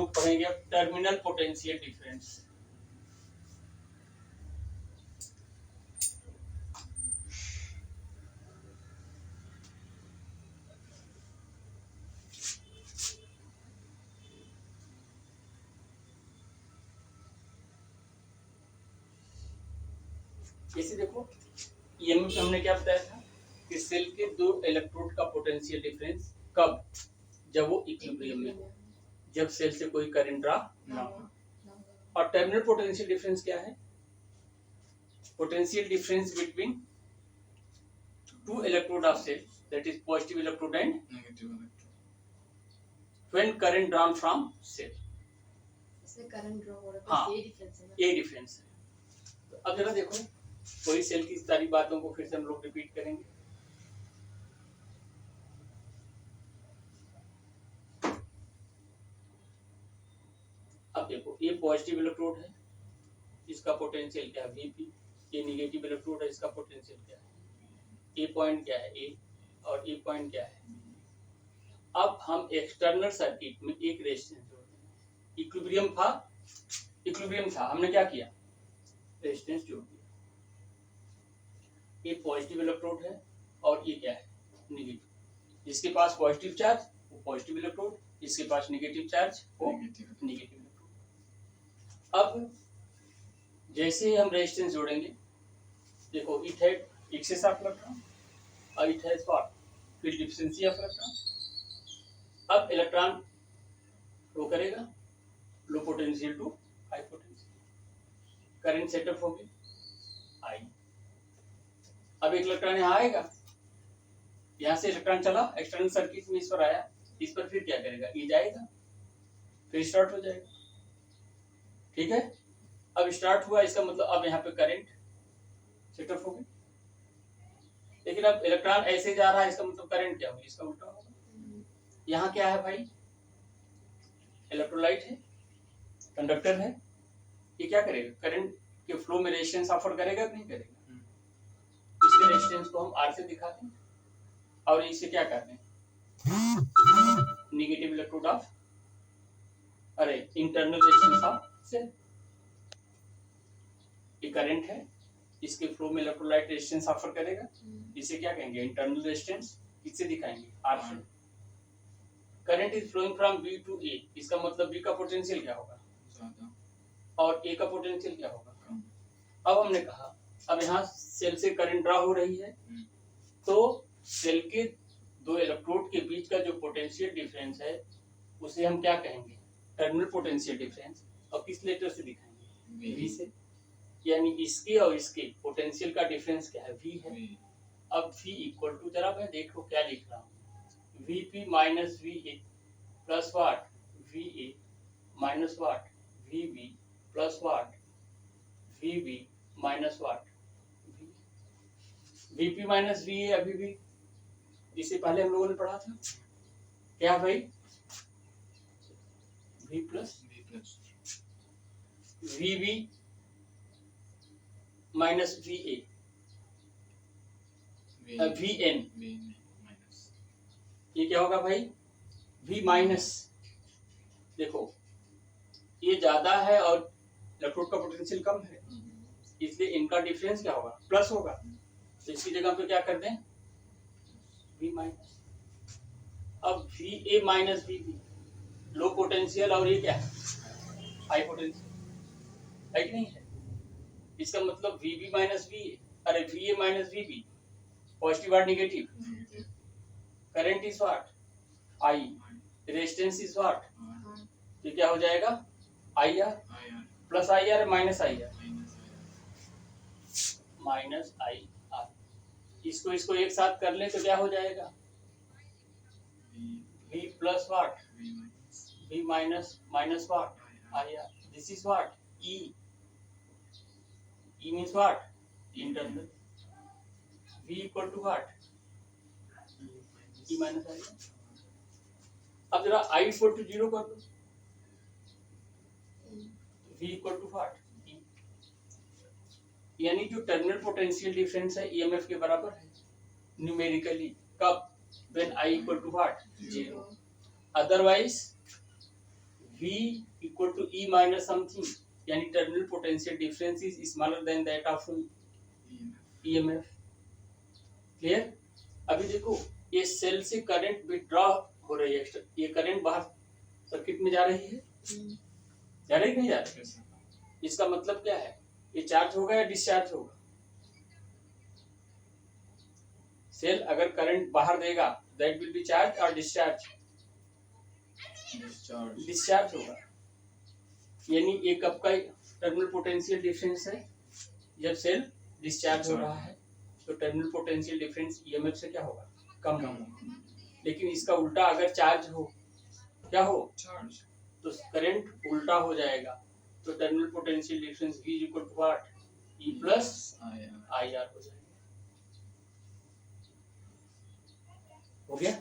लोग पढ़ेंगे अब टर्मिनल पोटेंशियल डिफरेंस। जैसे देखो ईएमएफ हमने क्या बताया था कि सेल के दो इलेक्ट्रोड का पोटेंशियल डिफरेंस कब, जब वो इक्विलिब्रियम में हो, जब सेल से कोई करंट ड्रा ना हो। और टर्मिनल पोटेंशियल डिफरेंस क्या है? Potential difference between two electrode of cell, that is positive electrode and negative electron when current drawn from cell. इसमें करंट ड्रॉ हो रहा है, हाँ, बस ये डिफरेंस है ना। ये डिफरेंस है। तो अब जरा देखो वही सेल की सारी बातों को फिर से हम लोग रिपीट करेंगे। अब देखो ये पॉजिटिव इलेक्ट्रोड है, इसका पोटेंशियल क्या है Vp, ये नेगेटिव इलेक्ट्रोड है, इसका पोटेंशियल क्या है, ए पॉइंट क्या है ए, और ए पॉइंट क्या है। अब हम एक्सटर्नल सर्किट में एक रेजिस्टेंस जोड़ देंगे। इक्विलिब्रियम था, हमने क्या किया, रेजिस्टेंस जोड़ दिया। ये पॉजिटिव इलेक्ट्रोड है और ये क्या है, नेगेटिव। जिसके पास पॉजिटिव चार्ज वो पॉजिटिव इलेक्ट्रोड, जिसके पास नेगेटिव चार्ज वो नेगेटिव इलेक्ट्रोड। अब जैसे ही हम रेजिस्टेंस जोड़ेंगे, देखो it had excess of electron और it has what, field deficiency of electron. अब इलेक्ट्रॉन फ्लो करेगा low potential to high potential, current setup होगी आई। अब एक इलेक्ट्रॉन यहाँ आएगा, यहाँ से इलेक्ट्रॉन चला एक्सटर्नल सर्किट में, इस पर आया, इस पर फिर क्या करेगा, ये जाएगा, फिर स्टार्ट हो जाएगा। ठीक है, अब स्टार्ट हुआ, इसका मतलब अब यहाँ पे करंट सेटअप होगी। लेकिन अब इलेक्ट्रॉन ऐसे जा रहा है, इसका मतलब करंट क्या होगी, इसका उल्टा होगा। यहाँ क्या है भाई, इलेक्ट्रोलाइट है, कंडक्टर है, ये क्या करेगा, करंट के फ्लो में रेजिस्टेंस ऑफर करेगा कि नहीं करेगा। इसके रेजिस्टेंस को हम आर से दिखाते हैं और इसे क्या करते हैं, नेगेटिव इलेक्ट्रोड ऑफ, अरे इंटरनल रेजिस्टेंस ऑफ सेल। ये करंट है, इसके फ्लो में इलेक्ट्रोलाइट रेजिस्टेंस ऑफर करेगा, इसे क्या कहेंगे, इंटरनल रेजिस्टेंस, इससे दिखाएंगे आर से। Current is flowing from B to A, इसका मतलब बी का पोटेंशियल क्या होगा ज्यादा और ए का पोटेंशियल क्या होगा कम। अब हमने कहा अब यहाँ सेल से करंट ड्रा हो रही है, तो सेल के दो इलेक्ट्रोड के बीच का जो पोटेंशियल डिफरेंस है उसे हम क्या कहेंगे, टर्मिनल पोटेंशियल डिफरेंस। और किस लेटर से दिखाएंगे, वी से। यानी इसके और इसके पोटेंशियल का डिफरेंस क्या है, वी है। अब V इक्वल टू, जरा मैं देखो क्या लिख रहा हूँ, Vp minus Va plus what Va minus what Vb plus what Vb minus what Vp minus Va अभी भी जिसे पहले हम लोगों ने पढ़ा था, क्या भाई, V plus Vb minus Va Vn, ये क्या होगा भाई, V माइनस, देखो ये ज्यादा है और इलेक्ट्रोड का पोटेंशियल कम है, इसलिए इनका डिफरेंस क्या होगा, प्लस होगा। तो इसकी जगह पे क्या कर दें, V माइनस। अब Va minus Vb, low potential और ये क्या है, हाई पोटेंशियल है कि नहीं है। इसका मतलब Vb माइनस Va, अरे Va माइनस Vb, पॉजिटिव और negative, current is what, I, resistance is what, तो क्या हो जाएगा, IR plus IR minus IR, minus IR। इसको एक साथ कर ले तो क्या हो जाएगा, V plus what, V minus minus what, IR। This is what, E means what, internal. V equal to what, E minus IR। अब जरा I इक्वल टू 0 कर दो, V equal to what, E। यानी जो टर्मिनल पोटेंशियल डिफरेंस है EMF के बराबर है न्यूमेरिकली, कब, when I equal to what, 0। Otherwise V equal to E minus something, यानी terminal potential difference is smaller than that of EMF। Clear? अभी देखो ये सेल से करंट विथड्रॉ हो रही है, ये करंट बाहर सर्किट में जा रही है, जा रही नहीं जा रही? इसका मतलब क्या है, ये चार्ज होगा या डिस्चार्ज होगा? सेल अगर करंट बाहर देगा दैट विल बी चार्ज और डिस्चार्ज? डिस्चार्ज होगा। यानी ये कब का टर्मिनल पोटेंशियल डिफरेंस है, जब सेल डिस्चार्ज हो रहा है, तो टर्मिनल पोटेंशियल डिफरेंस ईएमएफ से क्या होगा, कम होगा। लेकिन इसका उल्टा अगर चार्ज हो, क्या हो, चार्ज, तो करंट उल्टा हो जाएगा, तो terminal potential difference V is equal to what, E plus IR हो जाएगा। हो गया?